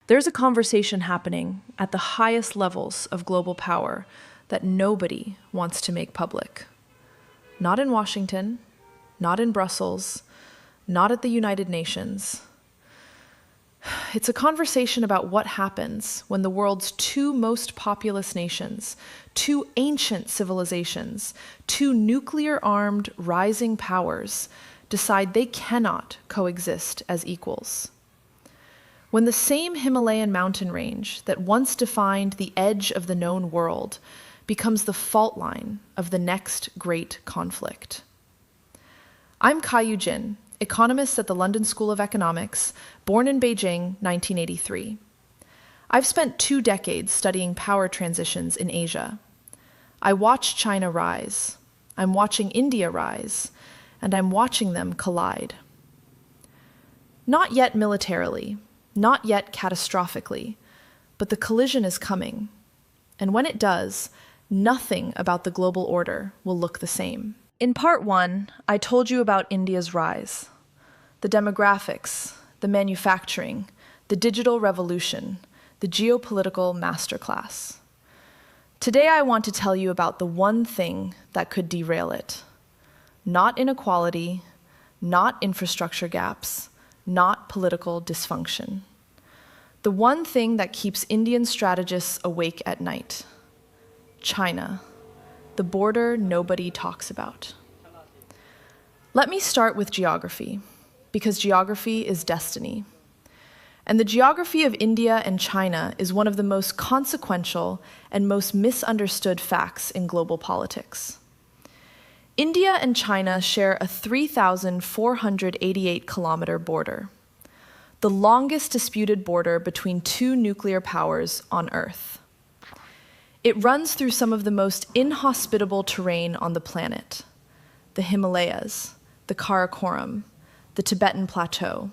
There's a conversation happening at the highest levels of global power that nobody wants to make public. Not in Washington, not in Brussels, not at the United Nations. It's a conversation about what happens when the world's two most populous nations, two ancient civilizations, two nuclear-armed rising powers decide they cannot coexist as equals. When the same Himalayan mountain range that once defined the edge of the known world becomes the fault line of the next great conflict. I'm Kuye, economist at the London School of Economics, born in Beijing, 1983. I've spent 2 decades studying power transitions in Asia. I watch China rise, I'm watching India rise, and I'm watching them collide. Not yet militarily, not yet catastrophically, but the collision is coming. And when it does, nothing about the global order will look the same. In part 1, I told you about India's rise, the demographics, the manufacturing, the digital revolution, the geopolitical masterclass. Today I want to tell you about the one thing that could derail it. Not inequality, not infrastructure gaps, not political dysfunction. The one thing that keeps Indian strategists awake at night. China, the border nobody talks about. Let me start with geography, because geography is destiny. And the geography of India and China is one of the most consequential and most misunderstood facts in global politics. India and China share a 3,488-kilometer border, the longest disputed border between two nuclear powers on Earth. It runs through some of the most inhospitable terrain on the planet, the Himalayas, the Karakoram, the Tibetan Plateau.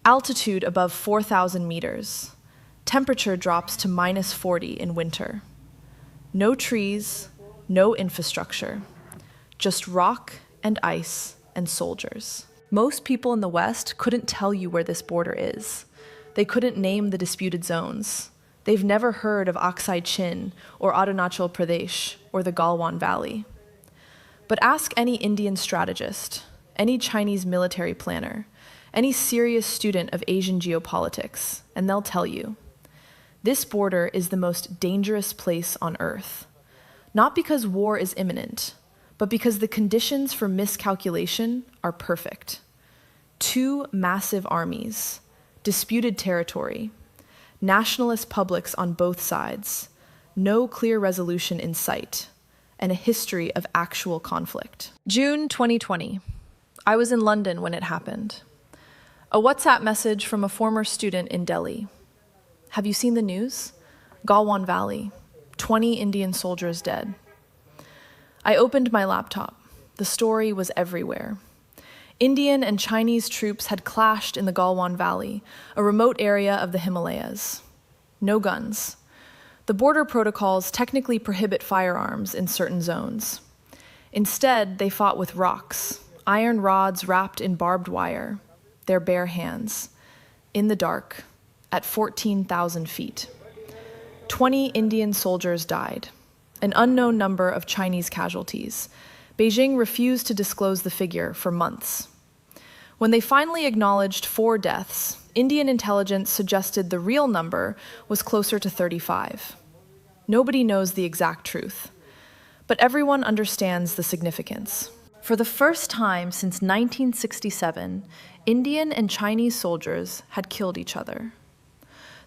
Altitude above 4,000 meters, temperature drops to -40 in winter. No trees, no infrastructure. Just rock and ice and soldiers. Most people in the West couldn't tell you where this border is. They couldn't name the disputed zones. They've never heard of Aksai Chin or Arunachal Pradesh or the Galwan Valley. But ask any Indian strategist, any Chinese military planner, any serious student of Asian geopolitics, and they'll tell you, this border is the most dangerous place on Earth. Not because war is imminent, but because the conditions for miscalculation are perfect. 2 massive armies, disputed territory, nationalist publics on both sides, no clear resolution in sight, and a history of actual conflict. June 2020. I was in London when it happened. A WhatsApp message from a former student in Delhi. Have you seen the news? Galwan Valley, 20 Indian soldiers dead. I opened my laptop. The story was everywhere. Indian and Chinese troops had clashed in the Galwan Valley, a remote area of the Himalayas. No guns. The border protocols technically prohibit firearms in certain zones. Instead, they fought with rocks, iron rods wrapped in barbed wire, their bare hands, in the dark, at 14,000 feet. 20 Indian soldiers died. An unknown number of Chinese casualties. Beijing refused to disclose the figure for months. When they finally acknowledged 4 deaths, Indian intelligence suggested the real number was closer to 35. Nobody knows the exact truth, but everyone understands the significance. For the first time since 1967, Indian and Chinese soldiers had killed each other.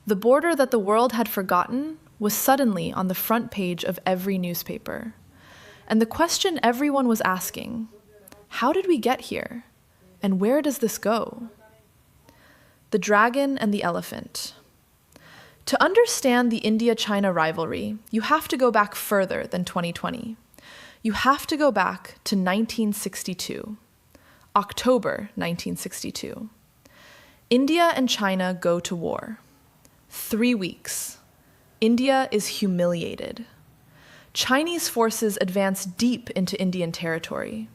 The border that the world had forgotten was suddenly on the front page of every newspaper. And the question everyone was asking, how did we get here? And where does this go? The dragon and the elephant. To understand the India-China rivalry, you have to go back further than 2020. You have to go back to 1962, October 1962. India and China go to war. 3 weeks. India is humiliated. Chinese forces advance deep into Indian territory.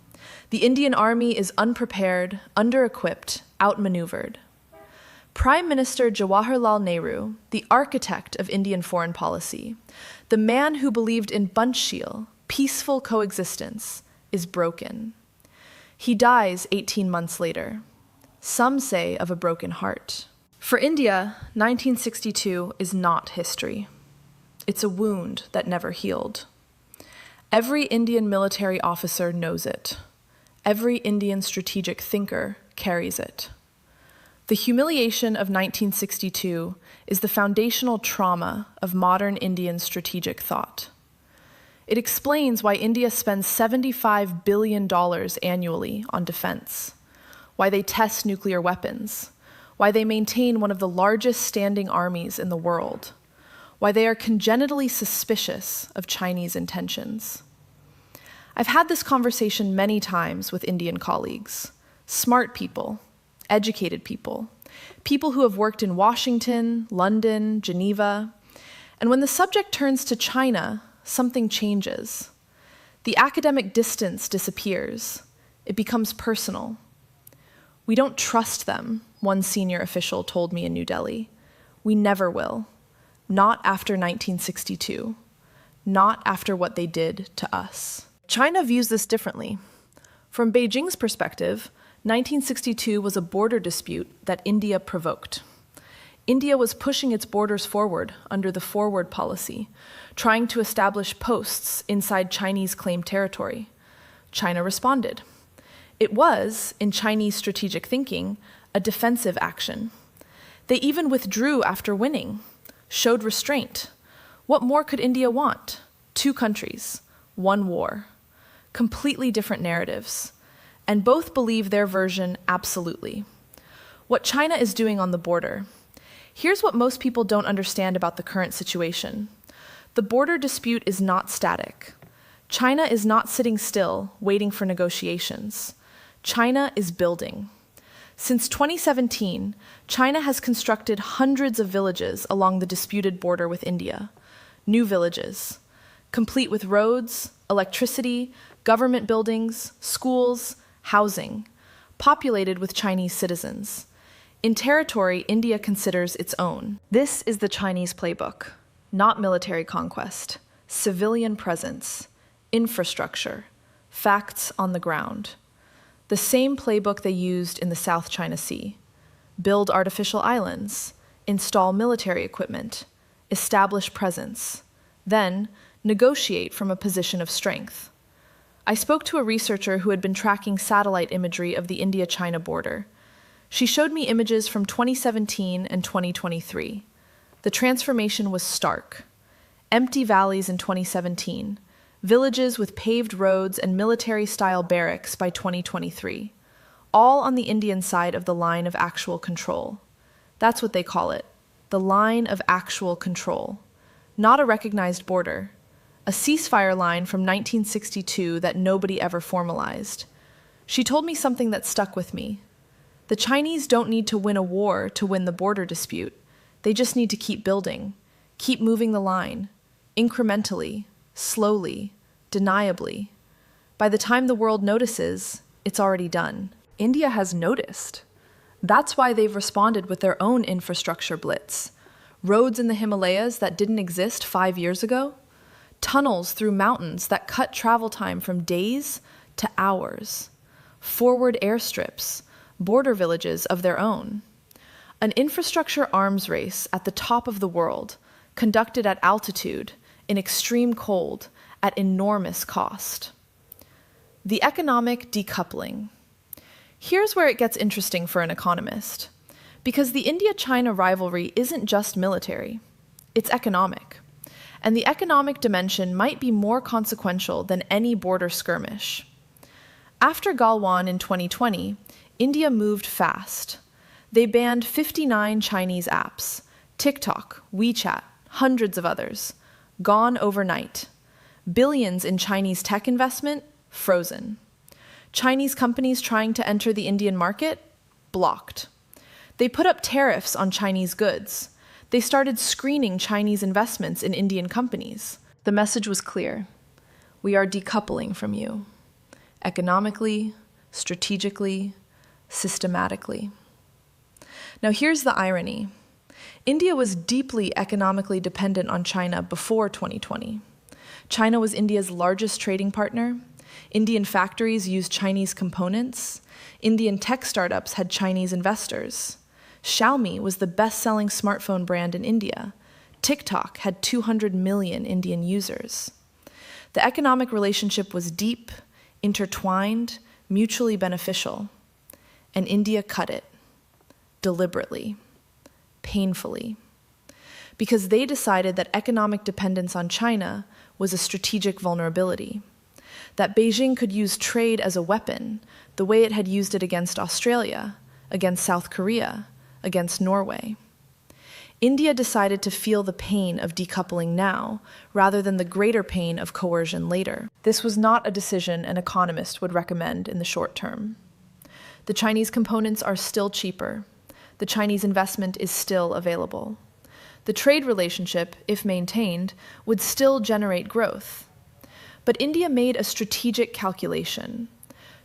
The Indian army is unprepared, under-equipped, outmaneuvered. Prime Minister Jawaharlal Nehru, the architect of Indian foreign policy, the man who believed in Bunchsheel, peaceful coexistence, is broken. He dies 18 months later. Some say of a broken heart. For India, 1962 is not history. It's a wound that never healed. Every Indian military officer knows it. Every Indian strategic thinker carries it. The humiliation of 1962 is the foundational trauma of modern Indian strategic thought. It explains why India spends $75 billion annually on defense, why they test nuclear weapons, why they maintain one of the largest standing armies in the world, why they are congenitally suspicious of Chinese intentions. I've had this conversation many times with Indian colleagues, smart people, educated people, people who have worked in Washington, London, Geneva, and when the subject turns to China, something changes. The academic distance disappears. It becomes personal. We don't trust them, one senior official told me in New Delhi. We never will. Not after 1962. Not after what they did to us. China views this differently. From Beijing's perspective, 1962 was a border dispute that India provoked. India was pushing its borders forward under the forward policy, trying to establish posts inside Chinese claimed territory. China responded. It was, in Chinese strategic thinking, a defensive action. They even withdrew after winning, showed restraint. What more could India want? 2 countries, 1 war. Completely different narratives. And both believe their version absolutely. What China is doing on the border. Here's what most people don't understand about the current situation. The border dispute is not static. China is not sitting still, waiting for negotiations. China is building. Since 2017, China has constructed hundreds of villages along the disputed border with India. New villages, complete with roads, electricity, government buildings, schools, housing, populated with Chinese citizens. In territory India considers its own. This is the Chinese playbook, not military conquest, civilian presence, infrastructure, facts on the ground. The same playbook they used in the South China Sea. Build artificial islands, install military equipment, establish presence, then negotiate from a position of strength. I spoke to a researcher who had been tracking satellite imagery of the India-China border. She showed me images from 2017 and 2023. The transformation was stark. Empty valleys in 2017, villages with paved roads and military-style barracks by 2023, all on the Indian side of the line of actual control. That's what they call it, the line of actual control. Not a recognized border, a ceasefire line from 1962 that nobody ever formalized. She told me something that stuck with me. The Chinese don't need to win a war to win the border dispute. They just need to keep building, keep moving the line, incrementally, slowly, deniably. By the time the world notices, it's already done. India has noticed. That's why they've responded with their own infrastructure blitz. Roads in the Himalayas that didn't exist 5 years ago. Tunnels through mountains that cut travel time from days to hours. Forward airstrips, border villages of their own. An infrastructure arms race at the top of the world, conducted at altitude, in extreme cold, at enormous cost. The economic decoupling. Here's where it gets interesting for an economist, because the India-China rivalry isn't just military, it's economic. And the economic dimension might be more consequential than any border skirmish. After Galwan in 2020, India moved fast. They banned 59 Chinese apps, TikTok, WeChat, hundreds of others, gone overnight. Billions in Chinese tech investment, frozen. Chinese companies trying to enter the Indian market, blocked. They put up tariffs on Chinese goods. They started screening Chinese investments in Indian companies. The message was clear. We are decoupling from you. Economically, strategically, systematically. Now here's the irony. India was deeply economically dependent on China before 2020. China was India's largest trading partner. Indian factories used Chinese components. Indian tech startups had Chinese investors. Xiaomi was the best-selling smartphone brand in India. TikTok had 200 million Indian users. The economic relationship was deep, intertwined, mutually beneficial. And India cut it, deliberately, painfully, because they decided that economic dependence on China was a strategic vulnerability, that Beijing could use trade as a weapon, the way it had used it against Australia, against South Korea, against Norway. India decided to feel the pain of decoupling now, rather than the greater pain of coercion later. This was not a decision an economist would recommend in the short term. The Chinese components are still cheaper. The Chinese investment is still available. The trade relationship, if maintained, would still generate growth. But India made a strategic calculation: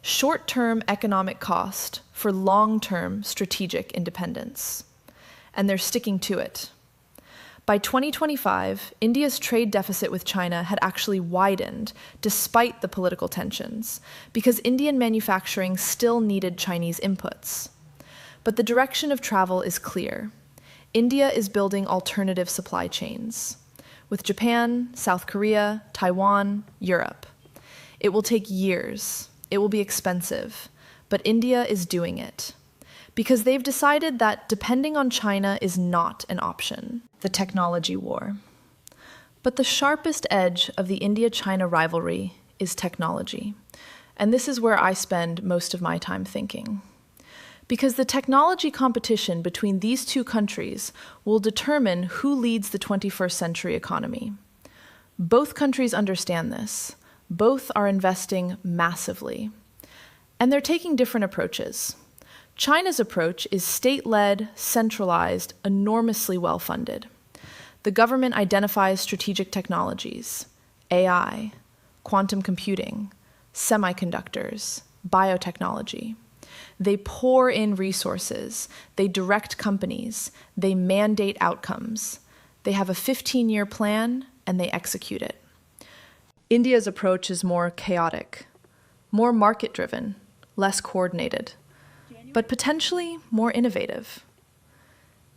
short-term economic cost for long-term strategic independence. And they're sticking to it. By 2025, India's trade deficit with China had actually widened despite the political tensions, because Indian manufacturing still needed Chinese inputs. But the direction of travel is clear. India is building alternative supply chains with Japan, South Korea, Taiwan, Europe. It will take years. It will be expensive. But India is doing it, because they've decided that depending on China is not an option. The technology war. But the sharpest edge of the India-China rivalry is technology. And this is where I spend most of my time thinking. Because the technology competition between these two countries will determine who leads the 21st century economy. Both countries understand this. Both are investing massively. And they're taking different approaches. China's approach is state-led, centralized, enormously well-funded. The government identifies strategic technologies, AI, quantum computing, semiconductors, biotechnology. They pour in resources, they direct companies, they mandate outcomes. They have a 15-year plan, and they execute it. India's approach is more chaotic, more market-driven, less coordinated, but potentially more innovative.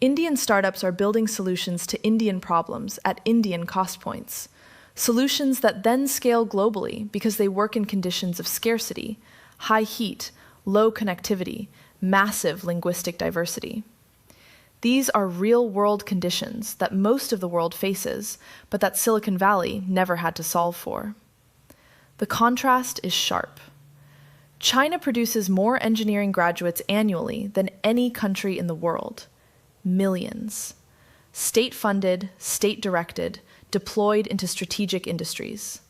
Indian startups are building solutions to Indian problems at Indian cost points, solutions that then scale globally because they work in conditions of scarcity, high heat, low connectivity, massive linguistic diversity. These are real-world conditions that most of the world faces, but that Silicon Valley never had to solve for. The contrast is sharp. China produces more engineering graduates annually than any country in the world. Millions. State-funded, state-directed, deployed into strategic industries.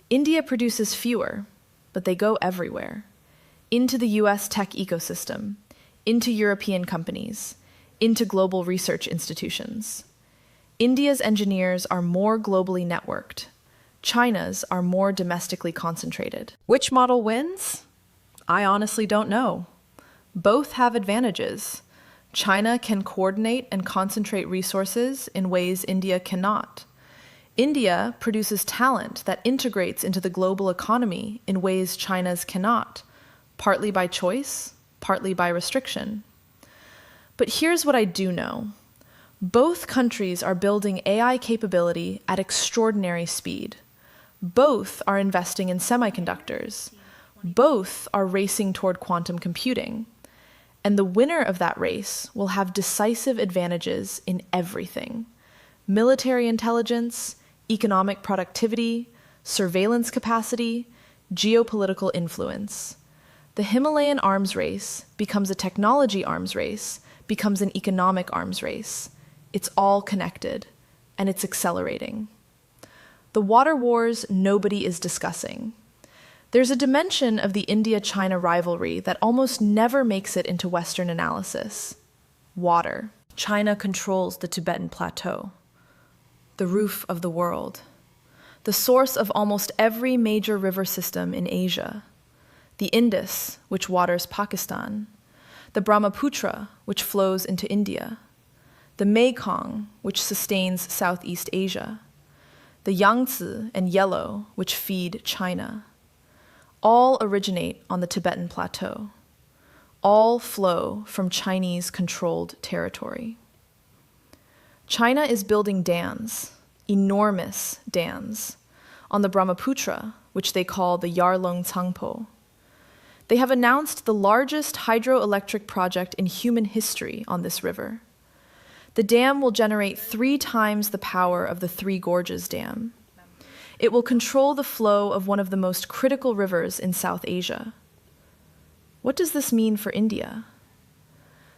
India produces fewer, but they go everywhere. Into the US tech ecosystem, into European companies, into global research institutions. India's engineers are more globally networked. China's are more domestically concentrated. Which model wins? I honestly don't know. Both have advantages. China can coordinate and concentrate resources in ways India cannot. India produces talent that integrates into the global economy in ways China's cannot, partly by choice, partly by restriction. But here's what I do know. Both countries are building AI capability at extraordinary speed. Both are investing in semiconductors. Both are racing toward quantum computing. And the winner of that race will have decisive advantages in everything: military intelligence, economic productivity, surveillance capacity, geopolitical influence. The Himalayan arms race becomes a technology arms race, becomes an economic arms race. It's all connected, and it's accelerating. The water wars nobody is discussing. There's a dimension of the India-China rivalry that almost never makes it into Western analysis. Water. China controls the Tibetan Plateau, the roof of the world, the source of almost every major river system in Asia, the Indus, which waters Pakistan, the Brahmaputra, which flows into India, the Mekong, which sustains Southeast Asia, the Yangtze and Yellow, which feed China. All originate on the Tibetan Plateau. All flow from Chinese-controlled territory. China is building dams, enormous dams, on the Brahmaputra, which they call the Yarlung Tsangpo. They have announced the largest hydroelectric project in human history on this river. The dam will generate 3 times the power of the Three Gorges Dam. It will control the flow of one of the most critical rivers in South Asia. What does this mean for India?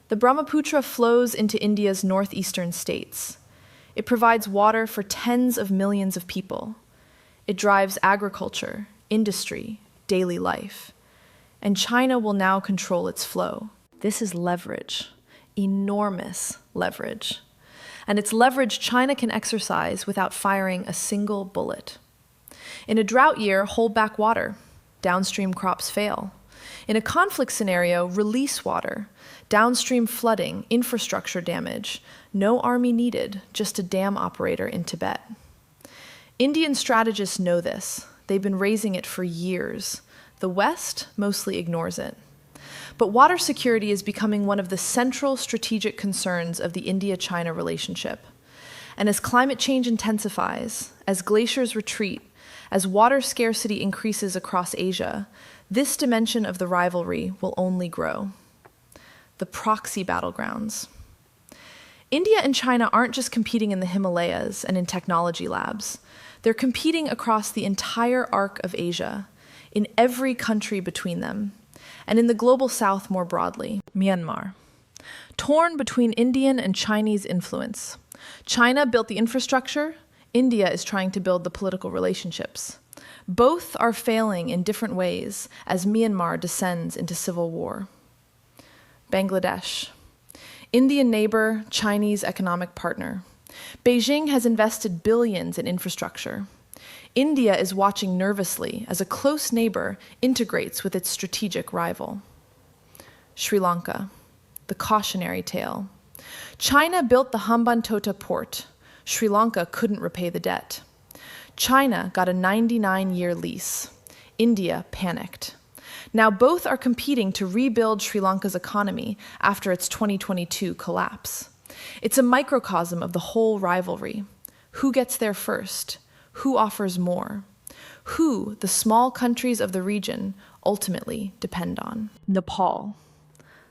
The Brahmaputra flows into India's northeastern states. It provides water for tens of millions of people. It drives agriculture, industry, daily life. And China will now control its flow. This is leverage, enormous leverage. And it's leverage China can exercise without firing a single bullet. In a drought year, hold back water. Downstream crops fail. In a conflict scenario, release water. Downstream flooding, infrastructure damage. No army needed, just a dam operator in Tibet. Indian strategists know this. They've been raising it for years. The West mostly ignores it. But water security is becoming one of the central strategic concerns of the India-China relationship. And as climate change intensifies, as glaciers retreat, as water scarcity increases across Asia, this dimension of the rivalry will only grow. The proxy battlegrounds. India and China aren't just competing in the Himalayas and in technology labs. They're competing across the entire arc of Asia, in every country between them, and in the global south more broadly. Myanmar. Torn between Indian and Chinese influence. China built the infrastructure, India is trying to build the political relationships. Both are failing in different ways as Myanmar descends into civil war. Bangladesh. Indian neighbor, Chinese economic partner. Beijing has invested billions in infrastructure. India is watching nervously as a close neighbor integrates with its strategic rival. Sri Lanka, the cautionary tale. China built the Hambantota port. Sri Lanka couldn't repay the debt. China got a 99-year lease. India panicked. Now both are competing to rebuild Sri Lanka's economy after its 2022 collapse. It's a microcosm of the whole rivalry. Who gets there first? Who offers more? Who the small countries of the region ultimately depend on? Nepal.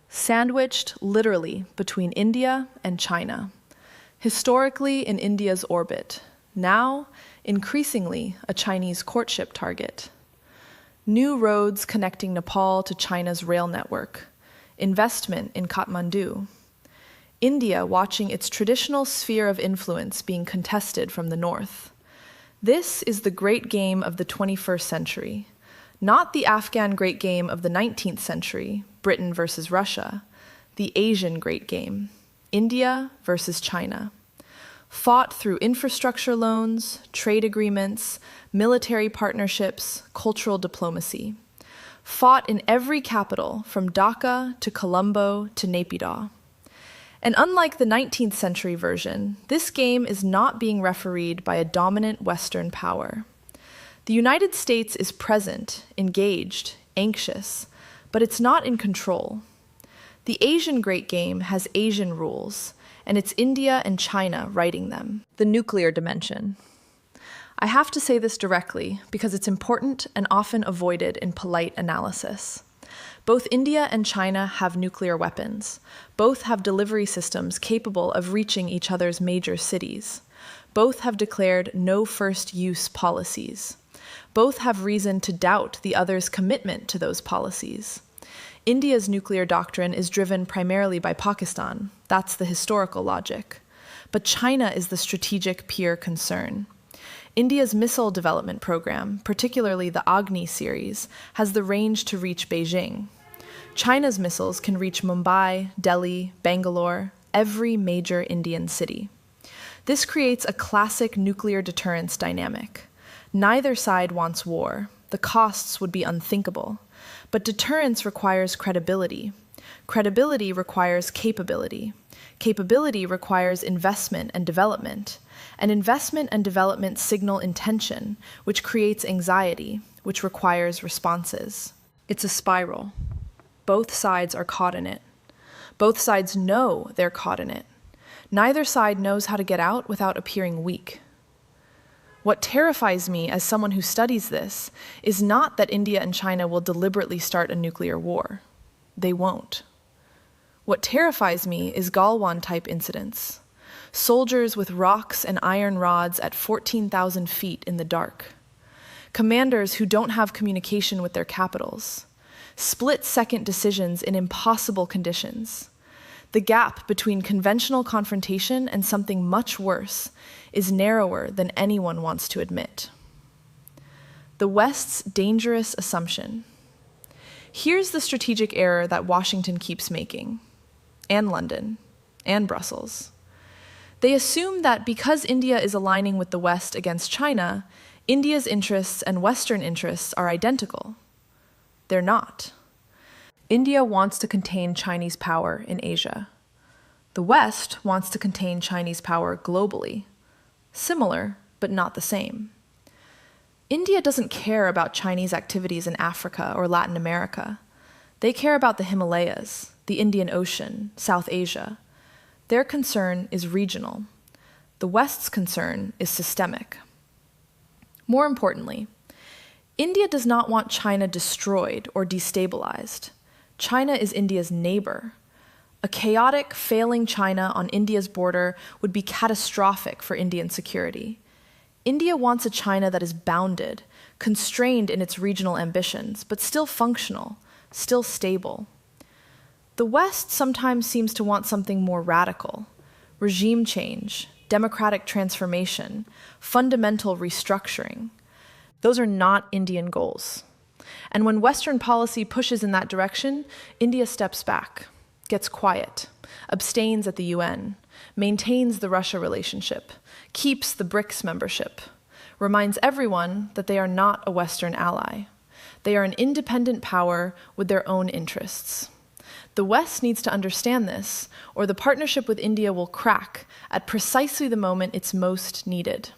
Sandwiched literally between India and China. Historically in India's orbit. Now, increasingly a Chinese courtship target. New roads connecting Nepal to China's rail network. Investment in Kathmandu. India watching its traditional sphere of influence being contested from the north. This is the great game of the 21st century, not the Afghan great game of the 19th century, Britain versus Russia, the Asian great game, India versus China. Fought through infrastructure loans, trade agreements, military partnerships, cultural diplomacy. Fought in every capital from Dhaka to Colombo to Naypyidaw. And unlike the 19th century version, this game is not being refereed by a dominant Western power. The United States is present, engaged, anxious, but it's not in control. The Asian great game has Asian rules, and it's India and China writing them. The nuclear dimension. I have to say this directly because it's important and often avoided in polite analysis. Both India and China have nuclear weapons. Both have delivery systems capable of reaching each other's major cities. Both have declared no first-use policies. Both have reason to doubt the other's commitment to those policies. India's nuclear doctrine is driven primarily by Pakistan. That's the historical logic. But China is the strategic peer concern. India's missile development program, particularly the Agni series, has the range to reach Beijing. China's missiles can reach Mumbai, Delhi, Bangalore, every major Indian city. This creates a classic nuclear deterrence dynamic. Neither side wants war. The costs would be unthinkable. But deterrence requires credibility. Credibility requires capability. Capability requires investment and development. And investment and development signal intention, which creates anxiety, which requires responses. It's a spiral. Both sides are caught in it. Both sides know they're caught in it. Neither side knows how to get out without appearing weak. What terrifies me as someone who studies this is not that India and China will deliberately start a nuclear war. They won't. What terrifies me is Galwan-type incidents. Soldiers with rocks and iron rods at 14,000 feet in the dark. Commanders who don't have communication with their capitals. Split-second decisions in impossible conditions. The gap between conventional confrontation and something much worse is narrower than anyone wants to admit. The West's dangerous assumption. Here's the strategic error that Washington keeps making, and London, and Brussels. They assume that because India is aligning with the West against China, India's interests and Western interests are identical. They're not. India wants to contain Chinese power in Asia. The West wants to contain Chinese power globally. Similar, but not the same. India doesn't care about Chinese activities in Africa or Latin America. They care about the Himalayas, the Indian Ocean, South Asia. Their concern is regional. The West's concern is systemic. More importantly, India does not want China destroyed or destabilized. China is India's neighbor. A chaotic, failing China on India's border would be catastrophic for Indian security. India wants a China that is bounded, constrained in its regional ambitions, but still functional, still stable. The West sometimes seems to want something more radical: regime change, democratic transformation, fundamental restructuring. Those are not Indian goals. And when Western policy pushes in that direction, India steps back, gets quiet, abstains at the UN, maintains the Russia relationship, keeps the BRICS membership, reminds everyone that they are not a Western ally. They are an independent power with their own interests. The West needs to understand this, or the partnership with India will crack at precisely the moment it's most needed.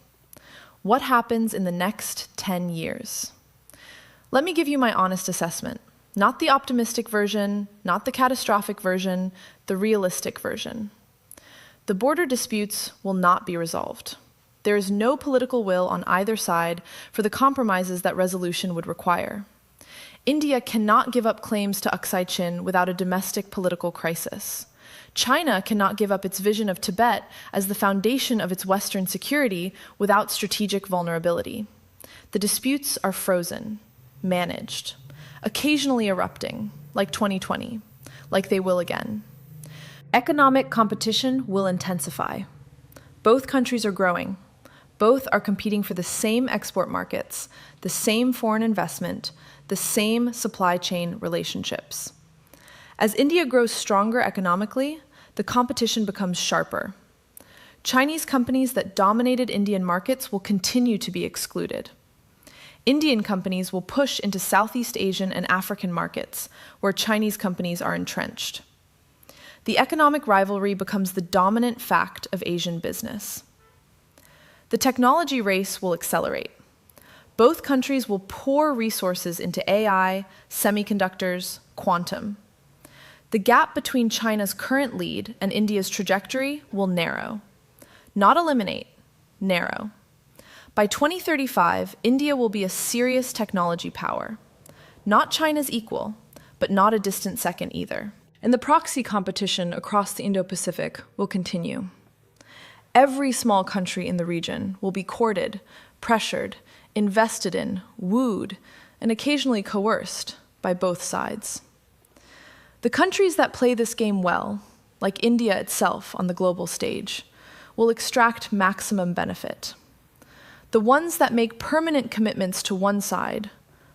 What happens in the next 10 years? Let me give you my honest assessment. Not the optimistic version, not the catastrophic version, the realistic version. The border disputes will not be resolved. There is no political will on either side for the compromises that resolution would require. India cannot give up claims to Aksai Chin without a domestic political crisis. China cannot give up its vision of Tibet as the foundation of its Western security without strategic vulnerability. The disputes are frozen, managed, occasionally erupting, like 2020, like they will again. Economic competition will intensify. Both countries are growing. Both are competing for the same export markets, the same foreign investment, the same supply chain relationships. As India grows stronger economically, the competition becomes sharper. Chinese companies that dominated Indian markets will continue to be excluded. Indian companies will push into Southeast Asian and African markets, where Chinese companies are entrenched. The economic rivalry becomes the dominant fact of Asian business. The technology race will accelerate. Both countries will pour resources into AI, semiconductors, quantum. The gap between China's current lead and India's trajectory will narrow. Not eliminate, narrow. By 2035, India will be a serious technology power. Not China's equal, but not a distant second either. And the proxy competition across the Indo-Pacific will continue. Every small country in the region will be courted, pressured, invested in, wooed, and occasionally coerced by both sides. The countries that play this game well, like India itself on the global stage, will extract maximum benefit. The ones that make permanent commitments to one side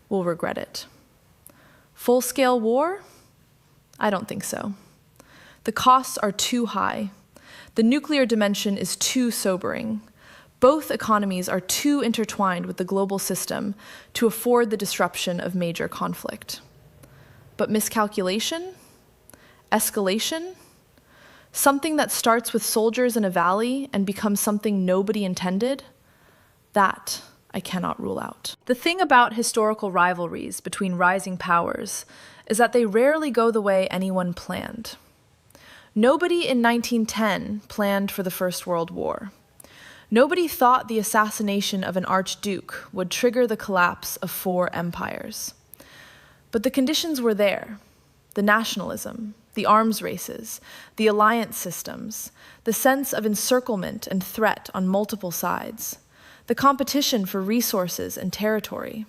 will regret it. Full-scale war? I don't think so. The costs are too high. The nuclear dimension is too sobering. Both economies are too intertwined with the global system to afford the disruption of major conflict. But miscalculation? Escalation? Something that starts with soldiers in a valley and becomes something nobody intended? That I cannot rule out. The thing about historical rivalries between rising powers is that they rarely go the way anyone planned. Nobody in 1910 planned for the First World War. Nobody thought the assassination of an archduke would trigger the collapse of 4 empires. But the conditions were there: the nationalism, the arms races, the alliance systems, the sense of encirclement and threat on multiple sides, the competition for resources and territory.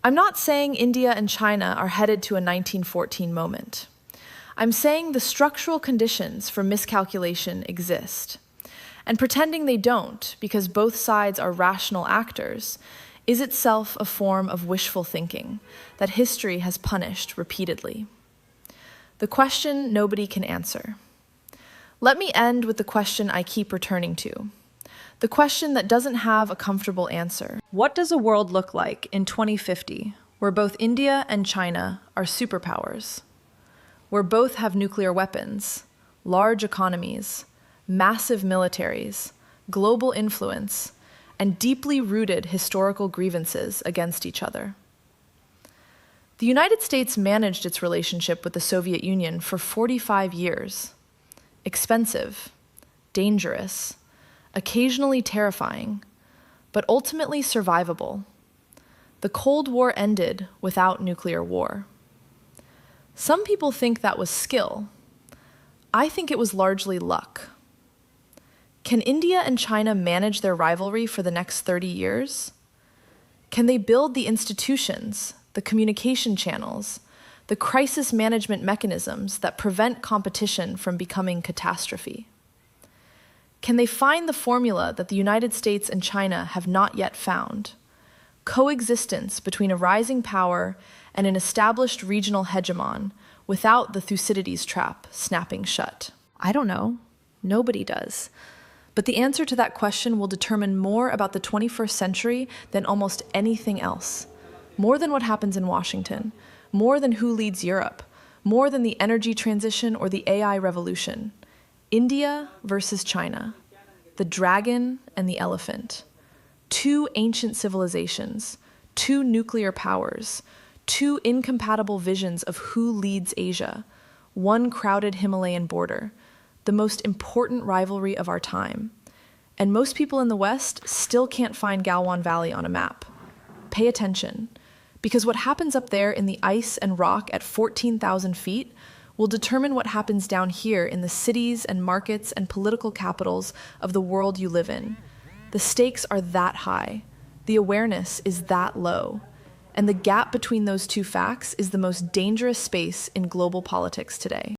I'm not saying India and China are headed to a 1914 moment. I'm saying the structural conditions for miscalculation exist. And pretending they don't, because both sides are rational actors, is itself a form of wishful thinking that history has punished repeatedly. The question nobody can answer. Let me end with the question I keep returning to. The question that doesn't have a comfortable answer. What does a world look like in 2050 where both India and China are superpowers? Where both have nuclear weapons, large economies, massive militaries, global influence, and deeply rooted historical grievances against each other. The United States managed its relationship with the Soviet Union for 45 years. Expensive, dangerous, occasionally terrifying, but ultimately survivable. The Cold War ended without nuclear war. Some people think that was skill. I think it was largely luck. Can India and China manage their rivalry for the next 30 years? Can they build the institutions, the communication channels, the crisis management mechanisms that prevent competition from becoming catastrophe? Can they find the formula that the United States and China have not yet found? Coexistence between a rising power and an established regional hegemon without the Thucydides trap snapping shut? I don't know. Nobody does. But the answer to that question will determine more about the 21st century than almost anything else. More than what happens in Washington, more than who leads Europe, more than the energy transition or the AI revolution. India versus China, the dragon and the elephant. 2 ancient civilizations, 2 nuclear powers, 2 incompatible visions of who leads Asia, 1 crowded Himalayan border, the most important rivalry of our time. And most people in the West still can't find Galwan Valley on a map. Pay attention, because what happens up there in the ice and rock at 14,000 feet will determine what happens down here in the cities and markets and political capitals of the world you live in. The stakes are that high. The awareness is that low. And the gap between those 2 facts is the most dangerous space in global politics today.